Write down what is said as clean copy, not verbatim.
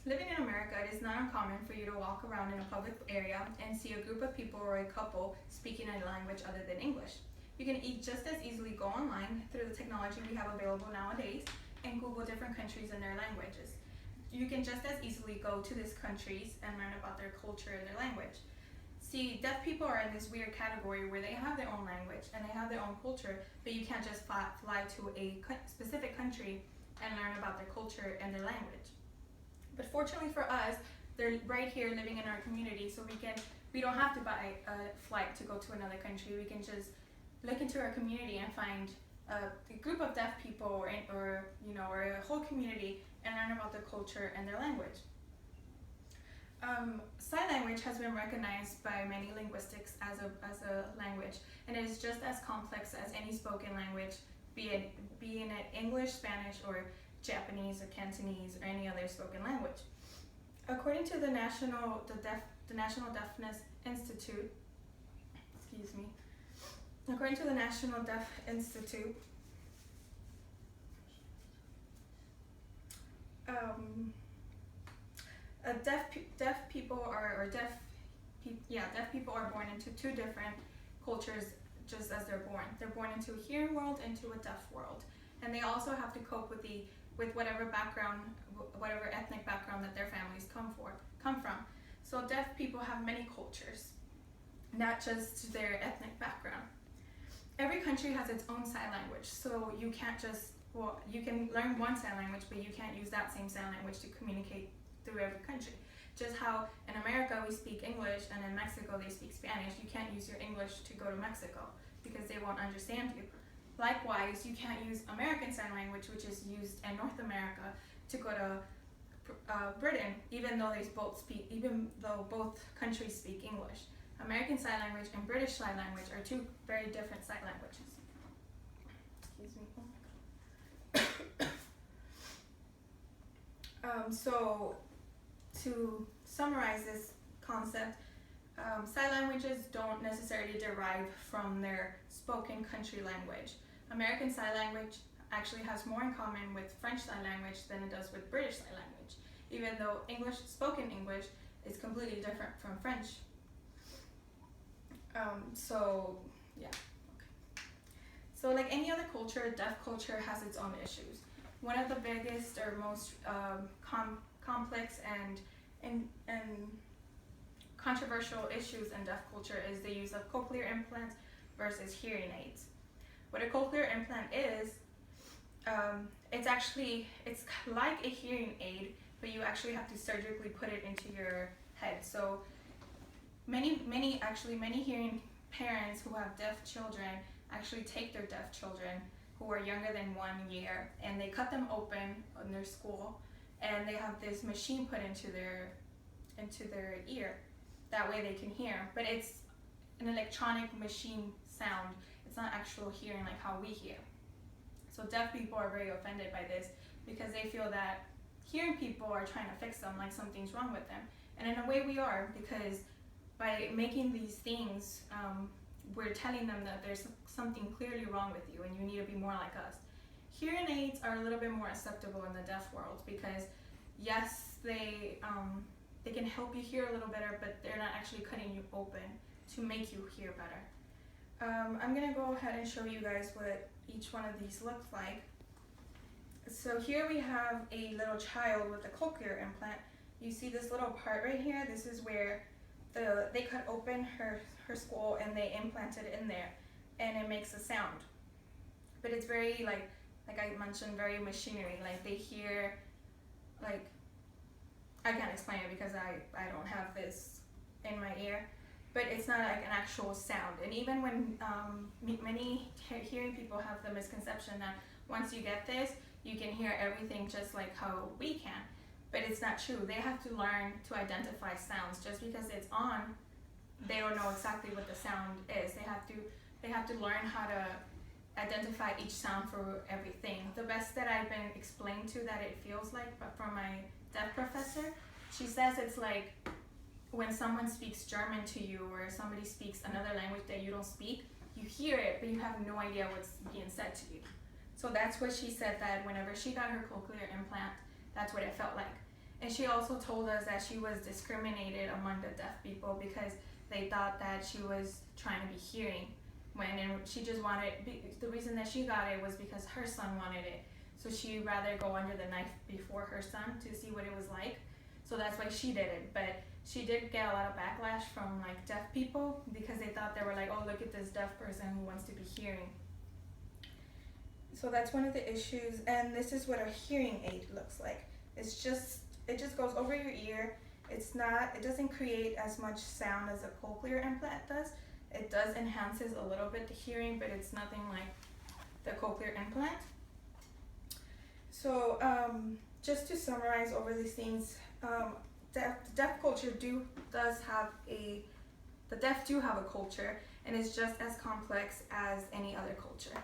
Living in America, it is not uncommon for you to walk around in a public area and see a group of people or a couple speaking a language other than English. You can just as easily go online through the technology we have available nowadays and Google different countries and their languages. You can just as easily go to these countries and learn about their culture and their language. See, deaf people are in this weird category where they have their own language and they have their own culture, but you can't just fly to a specific country and learn about their culture and their language. But fortunately for us, they're right here living in our community, so we don't have to buy a flight to go to another country. We can just look into our community and find a group of deaf people or a whole community and learn about their culture and their language. Sign language has been recognized by many linguistics as a language, and it is just as complex as any spoken language, be it English, Spanish, or Japanese, or Cantonese, or any other spoken language. According to the National Deafness Institute, according to the National Deaf Institute, deaf people are born into two different cultures just as they're born. They're born into a hearing world, into a deaf world, and they also have to cope with whatever ethnic background that their families come from. So deaf people have many cultures, not just their ethnic background. Every country has its own sign language, so you can learn one sign language, but you can't use that same sign language to communicate through every country. Just how in America we speak English and in Mexico they speak Spanish, you can't use your English to go to Mexico because they won't understand you. Likewise, you can't use American Sign Language, which is used in North America, to go to Britain, even though both countries speak English. American Sign Language and British Sign Language are two very different sign languages. Excuse me. So to summarize this concept, sign languages don't necessarily derive from their spoken country language. American Sign Language actually has more in common with French Sign Language than it does with British Sign Language, even though spoken English is completely different from French. So like any other culture, deaf culture has its own issues. One of the biggest or most complex and controversial issues in deaf culture is the use of cochlear implants versus hearing aids. What a cochlear implant is, it's like a hearing aid, but you actually have to surgically put it into your head. So many hearing parents who have deaf children actually take their deaf children who are younger than 1 year and they cut them open in their school and they have this machine put into their ear. That way they can hear, but it's an electronic machine sound. It's not actual hearing like how we hear. So deaf people are very offended by this because they feel that hearing people are trying to fix them, like something's wrong with them. And in a way we are, because by making these things, we're telling them that there's something clearly wrong with you and you need to be more like us. Hearing aids are a little bit more acceptable in the deaf world because yes, they can help you hear a little better, but they're not actually cutting you open to make you hear better. I'm gonna go ahead and show you guys what each one of these looks like. So here we have a little child with a cochlear implant. You see this little part right here? This is where they cut open her skull and they implanted it in there, and it makes a sound. But it's very like I mentioned, very machinery. Like they hear, like I can't explain it because I don't have this in my ear, but it's not like an actual sound. And even when many hearing people have the misconception that once you get this, you can hear everything just like how we can. But it's not true. They have to learn to identify sounds. Just because it's on, they don't know exactly what the sound is. They have to learn how to identify each sound for everything. The best that I've been explained to that it feels like, but from my deaf professor, she says it's like when someone speaks German to you or somebody speaks another language that you don't speak, you hear it, but you have no idea what's being said to you. So that's what she said, that whenever she got her cochlear implant, that's what it felt like. And she also told us that she was discriminated among the deaf people because they thought that she was trying to be hearing when she just wanted, the reason that she got it was because her son wanted it. So she'd rather go under the knife before her son to see what it was like. So that's why she did it. But she did get a lot of backlash from like deaf people because they thought they were like, oh, look at this deaf person who wants to be hearing. So that's one of the issues, and this is what a hearing aid looks like. It just goes over your ear. It doesn't create as much sound as a cochlear implant does. It does enhances a little bit the hearing, but it's nothing like the cochlear implant. So just to summarize over these things, the deaf culture the deaf do have a culture, and it's just as complex as any other culture.